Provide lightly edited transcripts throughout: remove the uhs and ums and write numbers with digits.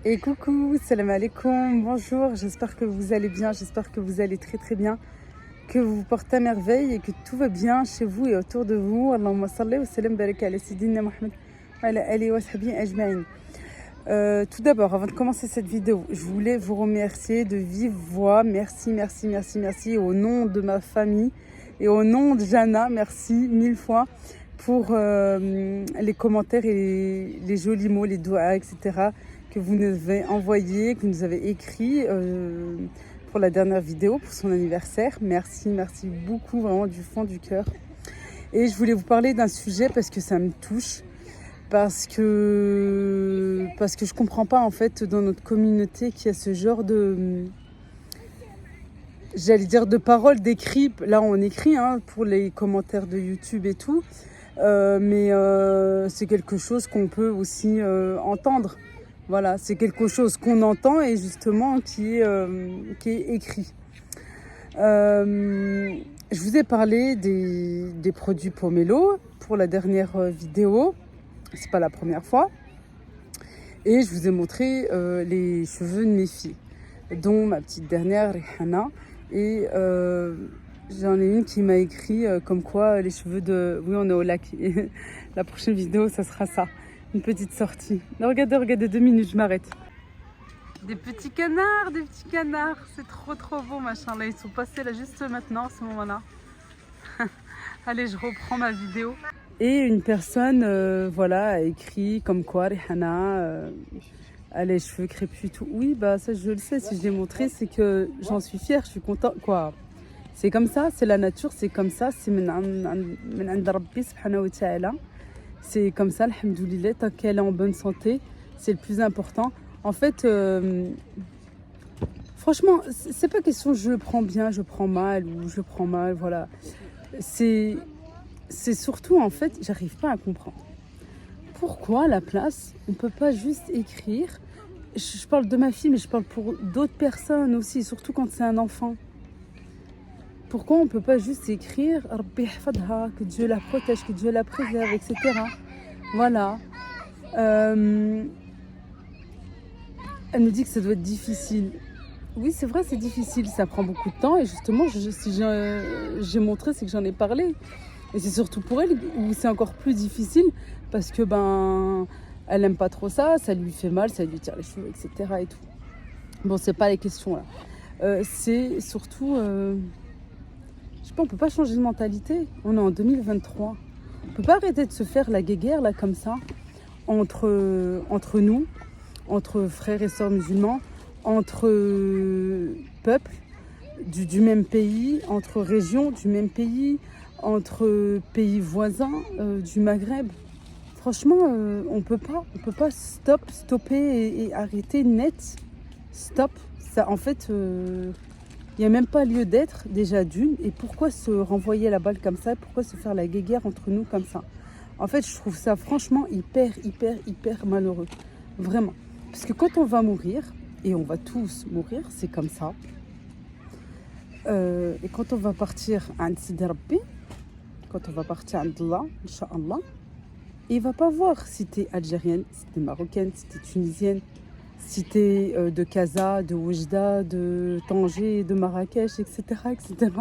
Et coucou, salam alaikum, bonjour, j'espère que vous allez bien, j'espère que vous allez très très bien, que vous vous portez à merveille et que tout va bien chez vous et autour de vous. Allahumma salli wa sallam barak ala Sayyidina Muhammad wa ala alihi wa sahbihi ajma'in. Tout d'abord, avant de commencer cette vidéo, je voulais vous remercier de vive voix. Merci au nom de ma famille et au nom de Jana. Merci mille fois pour les commentaires et les jolis mots, les doigts, etc. que vous nous avez envoyés, que vous nous avez écrits pour la dernière vidéo, pour son anniversaire. Merci beaucoup, vraiment du fond du cœur. Et je voulais vous parler d'un sujet parce que ça me touche. Parce que je comprends pas en fait dans notre communauté qu'il y a ce genre de, j'allais dire de paroles, d'écrits. Là on écrit pour les commentaires de YouTube et tout, mais c'est quelque chose qu'on peut aussi entendre. Voilà, c'est quelque chose qu'on entend et justement qui est écrit. Je vous ai parlé des produits Pomelo pour la dernière vidéo. C'est pas la première fois. Et je vous ai montré les cheveux de mes filles, dont ma petite dernière, Rihanna. Et j'en ai une qui m'a écrit comme quoi les cheveux de... Oui, on est au lac. La prochaine vidéo, ça sera ça. Une petite sortie. Non, regardez, 2 minutes, je m'arrête. Des petits canards. C'est trop beau, machin. Là, ils sont passés là juste maintenant, à ce moment-là. Allez, je reprends ma vidéo. Et une personne a écrit comme quoi Rihanna a les cheveux crépus et tout. Oui, bah ça je le sais, si je l'ai montré, c'est que j'en suis fière, je suis contente. Quoi. C'est comme ça, c'est la nature, c'est comme ça, c'est min and Rabbi subhanahu wa ta'ala. C'est comme ça, alhamdoulilah, tant qu'elle est en bonne santé, c'est le plus important. En fait, franchement, c'est pas question je prends bien, je prends mal ou je prends mal, voilà. C'est surtout, en fait, j'arrive pas à comprendre. Pourquoi, à la place, on peut pas juste écrire... Je parle de ma fille, mais je parle pour d'autres personnes aussi, surtout quand c'est un enfant. Pourquoi on peut pas juste écrire « Rabbi hafadha », que Dieu la protège, que Dieu la préserve, etc. Voilà. Elle me dit que ça doit être difficile. Oui, c'est vrai, c'est difficile, ça prend beaucoup de temps. Et justement, si j'ai montré, c'est que j'en ai parlé. Et c'est surtout pour elle où c'est encore plus difficile parce que elle aime pas trop ça, ça lui fait mal, ça lui tire les cheveux, etc. et tout. Bon, c'est pas les questions là. C'est surtout, je sais pas, on peut pas changer de mentalité. On est en 2023. On peut pas arrêter de se faire la guéguerre là comme ça entre nous, entre frères et sœurs musulmans, entre peuples du même pays, entre régions du même pays, entre pays voisins du Maghreb. Franchement, on peut pas stopper et arrêter net. Stop. Ça, en fait, il n'y a même pas lieu d'être déjà d'une. Et pourquoi se renvoyer la balle comme ça? Pourquoi se faire la guéguerre entre nous comme ça? En fait, je trouve ça franchement hyper malheureux. Vraiment. Parce que quand on va mourir, et on va tous mourir, c'est comme ça. Et quand on va partir à Sidi Rabbi, quand on va partir à Allah, Inch'Allah, il ne va pas voir si tu es algérienne, si tu es marocaine, si tu es tunisienne, si tu es de Casa, de Oujda, de Tanger, de Marrakech, etc., etc.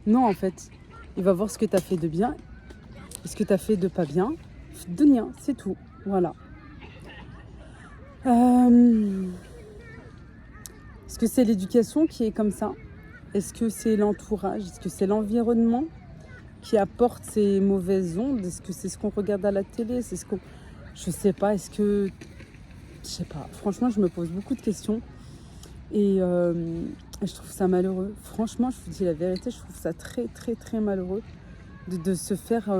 Non, en fait, il va voir ce que tu as fait de bien, ce que tu as fait de pas bien, de rien, c'est tout. Voilà. Est-ce que c'est l'éducation qui est comme ça? Est-ce que c'est l'entourage? Est-ce que c'est l'environnement qui apporte ces mauvaises ondes? Est-ce que c'est ce qu'on regarde à la télé? C'est ce qu'on... Je sais pas, est-ce que... Je sais pas. Franchement, je me pose beaucoup de questions. Et je trouve ça malheureux. Franchement, je vous dis la vérité, je trouve ça très malheureux de se faire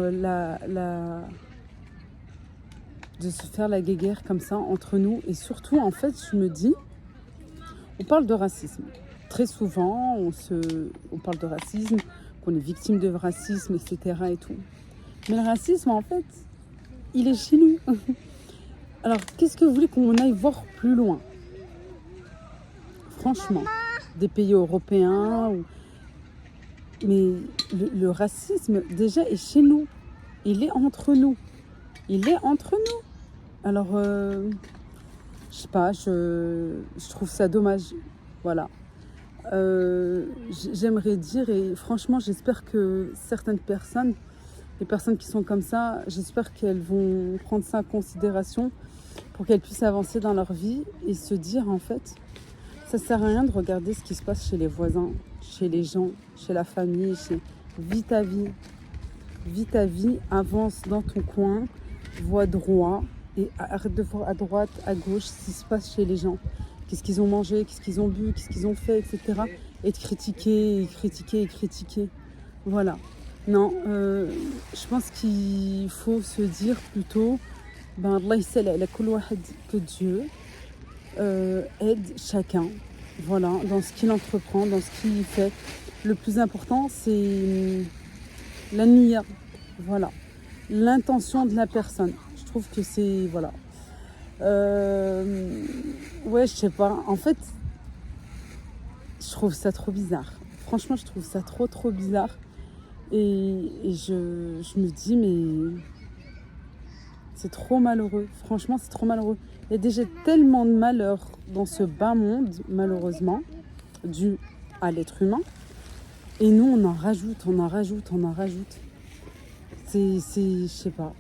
de se faire la guéguerre comme ça entre nous. Et surtout, en fait, je me dis, on parle de racisme. Très souvent, on parle de racisme, qu'on est victime de racisme, etc. et tout. Mais le racisme, en fait, il est chez nous. Alors, qu'est-ce que vous voulez qu'on aille voir plus loin? Franchement, des pays européens. Mais le racisme, déjà, est chez nous. Il est entre nous. Alors, Je sais pas, je trouve ça dommage. Voilà. J'aimerais dire, et franchement, j'espère que certaines personnes, les personnes qui sont comme ça, j'espère qu'elles vont prendre ça en considération pour qu'elles puissent avancer dans leur vie et se dire, en fait, ça sert à rien de regarder ce qui se passe chez les voisins, chez les gens, chez la famille, vis ta vie. Vis ta vie, avance dans ton coin, vois droit et arrête de voir à droite, à gauche ce qui se passe chez les gens. Qu'est-ce qu'ils ont mangé, qu'est-ce qu'ils ont bu, qu'est-ce qu'ils ont fait, etc. Et de critiquer, et critiquer, et critiquer. Voilà. Non, je pense qu'il faut se dire plutôt, ben Allah yissal ala kul wahed, que Dieu aide chacun. Voilà, dans ce qu'il entreprend, dans ce qu'il fait. Le plus important, c'est la niya. Voilà. L'intention de la personne. Je trouve que c'est... Voilà. Ouais, je sais pas. En fait, je trouve ça trop bizarre. Franchement, je trouve ça trop bizarre. Et je me dis, mais c'est trop malheureux. Franchement, c'est trop malheureux. Il y a déjà tellement de malheur dans ce bas monde, malheureusement, dû à l'être humain. Et nous, on en rajoute. C'est je sais pas.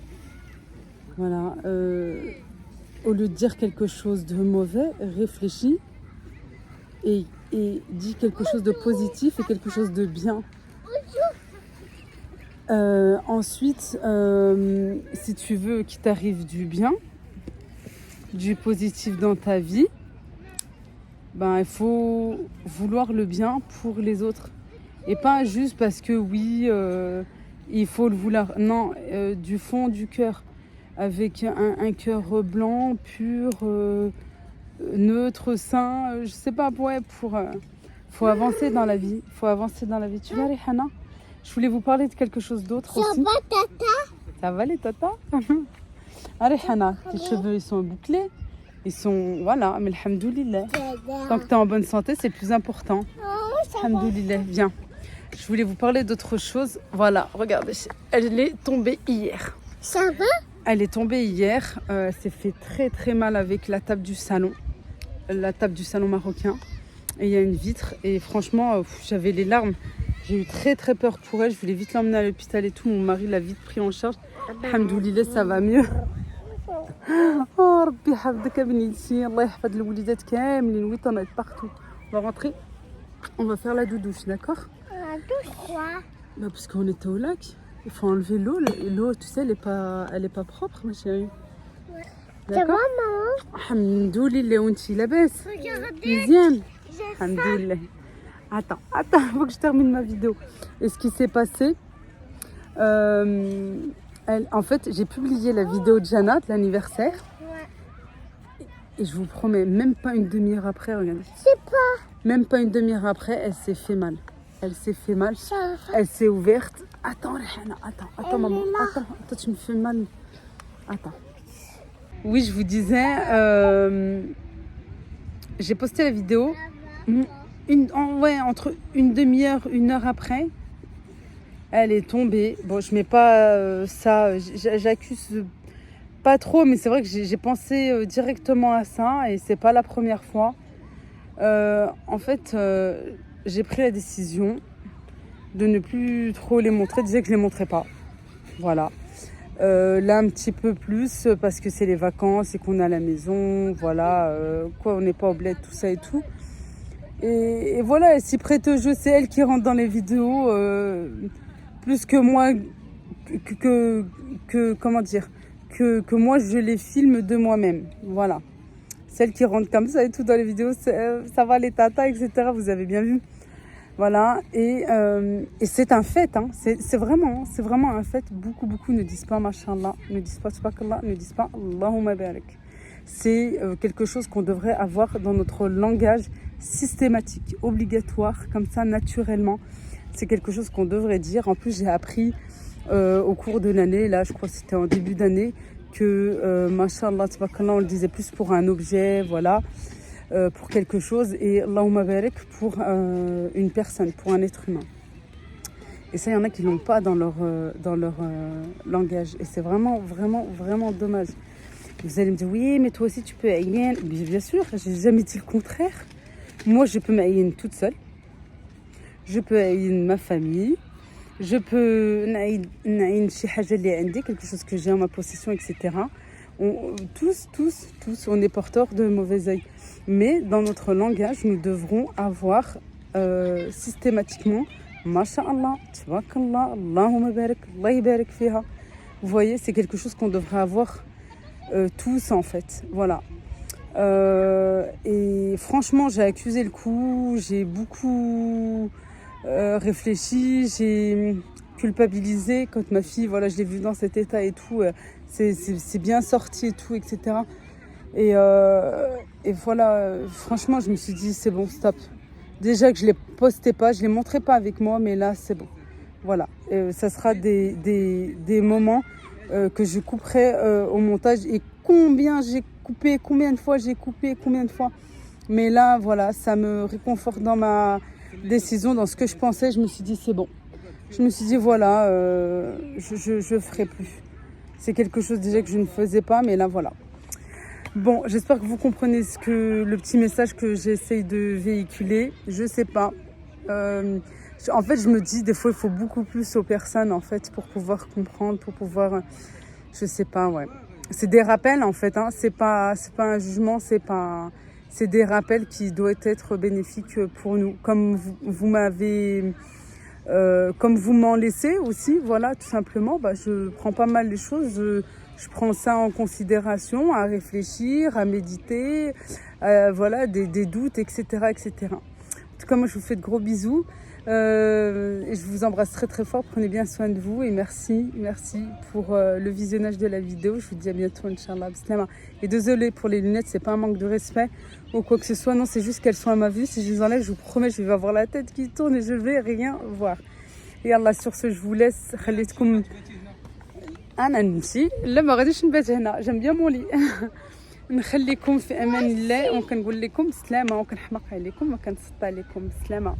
Voilà. Au lieu de dire quelque chose de mauvais, réfléchis et dis quelque chose de positif et quelque chose de bien. Ensuite, si tu veux qu'il t'arrive du bien, du positif dans ta vie, ben, il faut vouloir le bien pour les autres. Et pas juste parce que oui, il faut le vouloir. Non, du fond du cœur. Avec un cœur blanc, pur, neutre, sain, je sais pas, ouais, faut avancer dans la vie. Tu vois, Rihana, je voulais vous parler de quelque chose d'autre aussi. Ça va, tata? Ça va, les tatas? Ah, Rihana, tes cheveux, ils sont bouclés. Ils sont, voilà, mais alhamdoulilah. Tant que tu es en bonne santé, c'est le plus important. Alhamdoulilah, viens. Je voulais vous parler d'autre chose. Voilà, regardez, elle est tombée hier. Ça va? Elle est tombée hier, elle s'est fait très mal avec la table du salon marocain. Et il y a une vitre et franchement, j'avais les larmes. J'ai eu très peur pour elle, je voulais vite l'emmener à l'hôpital et tout. Mon mari l'a vite pris en charge. Alhamdoulilah, ça va mieux. Oh, Rabbi yahfadek abniti, Allah yahfad l'oulidat kamlin, oui, t'en as partout. On va rentrer, on va faire la douche, d'accord? Douche quoi? Bah, parce qu'on était au lac. Il faut enlever l'eau. L'eau, tu sais, elle est pas propre, ma chérie. Ça va, maman? Alhamdoulilah, onti labas. Regardez. Bien. Alhamdoulilah. Attends, faut que je termine ma vidéo. Et ce qui s'est passé, en fait, j'ai publié la vidéo de Jana, de l'anniversaire. Ouais. Et je vous promets, même pas une demi-heure après, regardez. C'est pas. Même pas une demi-heure après, elle s'est fait mal. Ça va. Elle s'est ouverte. Attends, Rihana, attends, maman. Attends, tu me fais mal. Attends. Oui, je vous disais, j'ai posté la vidéo. Entre une demi-heure, une heure après, elle est tombée. Bon, je mets pas ça, j'accuse pas trop, mais c'est vrai que j'ai pensé directement à ça et c'est pas la première fois. En fait, j'ai pris la décision de ne plus trop les montrer. Je disais que je les montrais pas. Voilà. Là, un petit peu plus parce que c'est les vacances et qu'on est à la maison. Voilà. On n'est pas au bled, tout ça et tout. Et voilà, elle s'y prête au jeu. C'est elle qui rentre dans les vidéos plus que moi. Comment dire, que moi, je les filme de moi-même. Voilà. Celle qui rentre comme ça et tout dans les vidéos, ça va les tatas, etc. Vous avez bien vu. Voilà. Et c'est un fait. Hein. C'est vraiment un fait. Beaucoup ne disent pas Mashallah, ne disent pas Subhakallah, ne disent pas Allahumma barik. C'est quelque chose qu'on devrait avoir dans notre langage systématique, obligatoire, comme ça, naturellement. C'est quelque chose qu'on devrait dire. En plus, j'ai appris au cours de l'année, là, je crois que c'était en début d'année, que Mashallah, on le disait plus pour un objet, voilà, pour quelque chose, et Allahumma barik pour une personne, pour un être humain. Et ça, il y en a qui l'ont pas dans leur langage, et c'est vraiment dommage. Vous allez me dire, oui, mais toi aussi tu peux aïen. Bien sûr, j'ai jamais dit le contraire. Moi, je peux m'aïen toute seule. Je peux aïen ma famille. Je peux naïn شي حاجة اللي عندي, quelque chose que j'ai en ma possession, etc. Tous, on est porteurs de mauvais œil. Mais dans notre langage, nous devrons avoir systématiquement Masha'Allah, Tabarakallah, Allahumma barik, Allah yabarik fiha. Vous voyez, c'est quelque chose qu'on devrait avoir tous en fait. Voilà. Et franchement, j'ai accusé le coup, j'ai beaucoup réfléchi, j'ai culpabilisé quand ma fille, voilà, je l'ai vue dans cet état et tout, c'est bien sorti et tout, etc. Et voilà, franchement, je me suis dit, c'est bon, stop. Déjà que je ne les postais pas, je ne les montrais pas avec moi, mais là, c'est bon. Voilà, ça sera des moments que je couperai au montage. Et combien j'ai coupé, combien de fois j'ai coupé, combien de fois. Mais là, voilà, ça me réconforte dans ma décision, dans ce que je pensais. Je me suis dit, c'est bon. Je me suis dit, voilà, je ferai plus. C'est quelque chose déjà que je ne faisais pas, mais là, voilà. Bon, j'espère que vous comprenez le petit message que j'essaye de véhiculer. Je sais pas. En fait, je me dis, des fois, il faut beaucoup plus aux personnes, en fait, pour pouvoir comprendre, pour pouvoir... Je sais pas, ouais. C'est des rappels, en fait. Hein. C'est pas un jugement, c'est des rappels qui doivent être bénéfiques pour nous. Comme vous m'avez... comme vous m'en laissez aussi, voilà, tout simplement, bah, je prends pas mal les choses, je prends ça en considération, à réfléchir, à méditer, voilà, des doutes, etc., etc. En tout cas, moi, je vous fais de gros bisous, et je vous embrasse très très fort, prenez bien soin de vous, et merci pour le visionnage de la vidéo. Je vous dis à bientôt, Inch'Allah, bislama. Et désolé pour les lunettes, c'est pas un manque de respect ou quoi que ce soit, non, c'est juste qu'elles sont à ma vue. Si je les enlève, je vous promets, je vais avoir la tête qui tourne et je vais rien voir. Et Allah, sur ce, je vous laisse. خليتكم انا نمشي لا ما غاديش نبات هنا, j'aime bien mon lit. نخليكم في امان الله وكنقول لكم سلامه وكنحماق عليكم وكنسطى عليكم سلامه.